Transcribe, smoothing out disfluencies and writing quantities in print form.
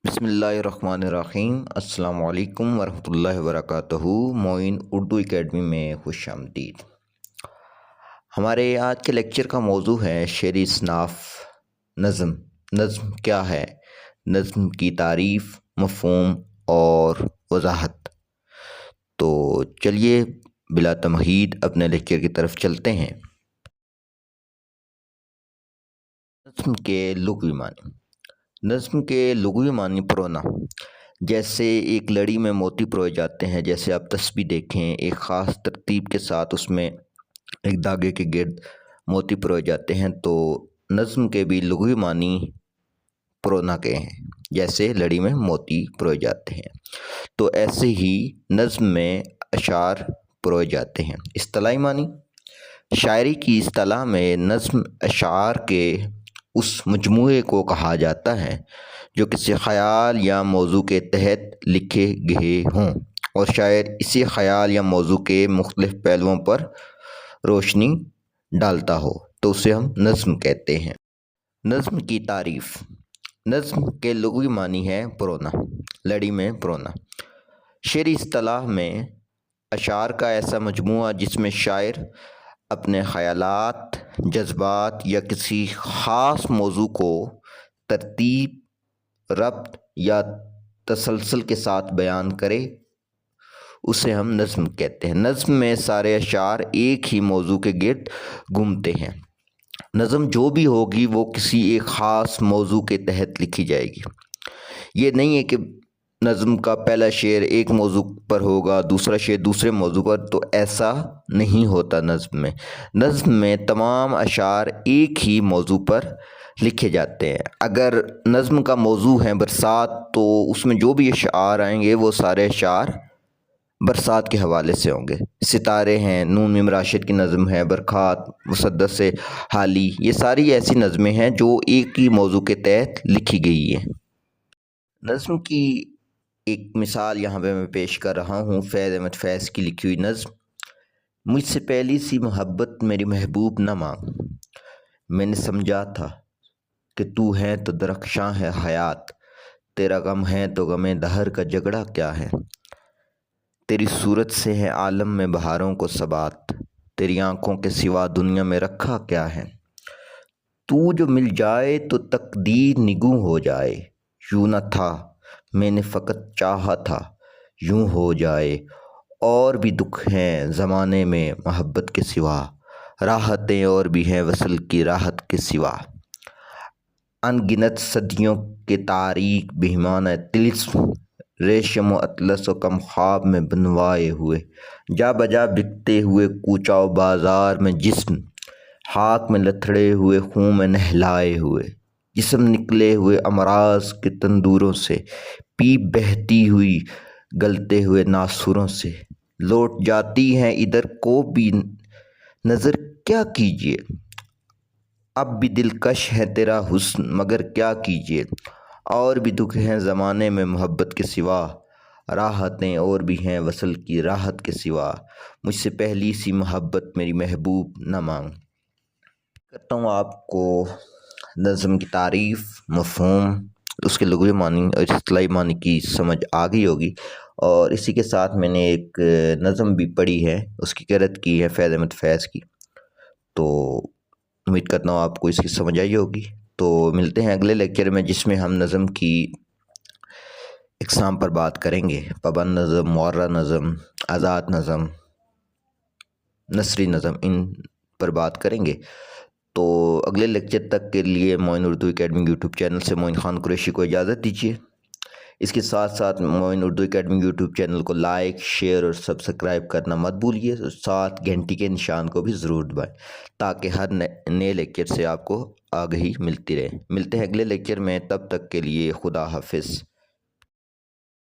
بسم اللہ الرحمن الرحیم۔ السلام علیکم ورحمۃ اللہ وبرکاتہ۔ معین اردو اکیڈمی میں خوش آمدید۔ ہمارے آج کے لیکچر کا موضوع ہے شعری اصناف نظم۔ نظم کیا ہے؟ نظم کی تعریف، مفہوم اور وضاحت۔ تو چلیے بلا تمہید اپنے لیکچر کی طرف چلتے ہیں۔ نظم کے لغوی معنی۔ نظم کے لغوی معنی پرونا، جیسے ایک لڑی میں موتی پروئے جاتے ہیں، جیسے آپ تسبیح دیکھیں، ایک خاص ترتیب کے ساتھ اس میں ایک دھاگے کے گرد موتی پروئے جاتے ہیں، تو نظم کے بھی لغوی معنی پرونا کے ہیں، جیسے لڑی میں موتی پروئے جاتے ہیں، تو ایسے ہی نظم میں اشعار پروئے جاتے ہیں۔ اصطلاحی معنی، شاعری کی اصطلاح میں نظم اشعار کے اس مجموعے کو کہا جاتا ہے جو کسی خیال یا موضوع کے تحت لکھے گئے ہوں اور شاعر اسی خیال یا موضوع کے مختلف پہلوؤں پر روشنی ڈالتا ہو تو اسے ہم نظم کہتے ہیں۔ نظم کی تعریف۔ نظم کے لغوی معنی ہے پرونا، لڑی میں پرونا۔ شعری اصطلاح میں اشعار کا ایسا مجموعہ جس میں شاعر اپنے خیالات، جذبات یا کسی خاص موضوع کو ترتیب، ربط یا تسلسل کے ساتھ بیان کرے، اسے ہم نظم کہتے ہیں۔ نظم میں سارے اشعار ایک ہی موضوع کے گرد گھومتے ہیں۔ نظم جو بھی ہوگی وہ کسی ایک خاص موضوع کے تحت لکھی جائے گی۔ یہ نہیں ہے کہ نظم کا پہلا شعر ایک موضوع پر ہوگا، دوسرا شعر دوسرے موضوع پر، تو ایسا نہیں ہوتا نظم میں۔ نظم میں تمام اشعار ایک ہی موضوع پر لکھے جاتے ہیں۔ اگر نظم کا موضوع ہے برسات، تو اس میں جو بھی اشعار آئیں گے وہ سارے اشعار برسات کے حوالے سے ہوں گے۔ ستارے ہیں، نون میم راشد کی نظم ہے، برکات، مسدس حالی، یہ ساری ایسی نظمیں ہیں جو ایک ہی موضوع کے تحت لکھی گئی ہیں۔ نظم کی ایک مثال یہاں پہ میں پیش کر رہا ہوں، فیض احمد فیض کی لکھی ہوئی نظم۔ مجھ سے پہلی سی محبت میری محبوب نہ مانگ، میں نے سمجھا تھا کہ تو ہے تو درخشاں ہے حیات، تیرا غم ہے تو غم دہر کا جھگڑا کیا ہے، تیری صورت سے ہے عالم میں بہاروں کو ثبات، تیری آنکھوں کے سوا دنیا میں رکھا کیا ہے، تو جو مل جائے تو تقدیر نگوں ہو جائے، یوں نہ تھا میں نے فقط چاہا تھا یوں ہو جائے، اور بھی دکھ ہیں زمانے میں محبت کے سوا، راحتیں اور بھی ہیں وصل کی راحت کے سوا، ان گنت صدیوں کے تاریک بہیمانہ طلسم، ریشم و اطلس و کم خواب میں بنوائے ہوئے، جا بجا بکتے ہوئے کوچہ و بازار میں جسم، خاک میں لتھڑے ہوئے خون میں نہلائے ہوئے، جسم نکلے ہوئے امراض کے تندوروں سے، پیپ بہتی ہوئی گلتے ہوئے ناسوروں سے، لوٹ جاتی ہیں ادھر کو بھی نظر کیا کیجیے، اب بھی دلکش ہے تیرا حسن مگر کیا کیجیے، اور بھی دکھ ہیں زمانے میں محبت کے سوا، راحتیں اور بھی ہیں وصل کی راحت کے سوا، مجھ سے پہلی سی محبت میری محبوب نہ مانگ۔ کرتا ہوں آپ کو نظم کی تعریف، مفہوم، اس کے لغوی معنی اور اصطلاحی معنی کی سمجھ آ گئی ہوگی، اور اسی کے ساتھ میں نے ایک نظم بھی پڑھی ہے، اس کی قرأت کی ہے فیض احمد فیض کی، تو امید کرتا ہوں آپ کو اس کی سمجھ آئی ہوگی۔ تو ملتے ہیں اگلے لیکچر میں، جس میں ہم نظم کی اقسام پر بات کریں گے، پابند نظم، معرہ نظم، آزاد نظم، نثری نظم، ان پر بات کریں گے۔ تو اگلے لیکچر تک کے لیے معین اردو اکیڈمی یوٹیوب چینل سے معین خان قریشی کو اجازت دیجیے۔ اس کے ساتھ ساتھ معین اردو اکیڈمی یوٹیوب چینل کو لائک، شیئر اور سبسکرائب کرنا مت بھولیے، ساتھ گھنٹی کے نشان کو بھی ضرور دبائیں تاکہ ہر نئے لیکچر سے آپ کو آگہی ملتی رہے۔ ملتے ہیں اگلے لیکچر میں، تب تک کے لیے خدا حافظ۔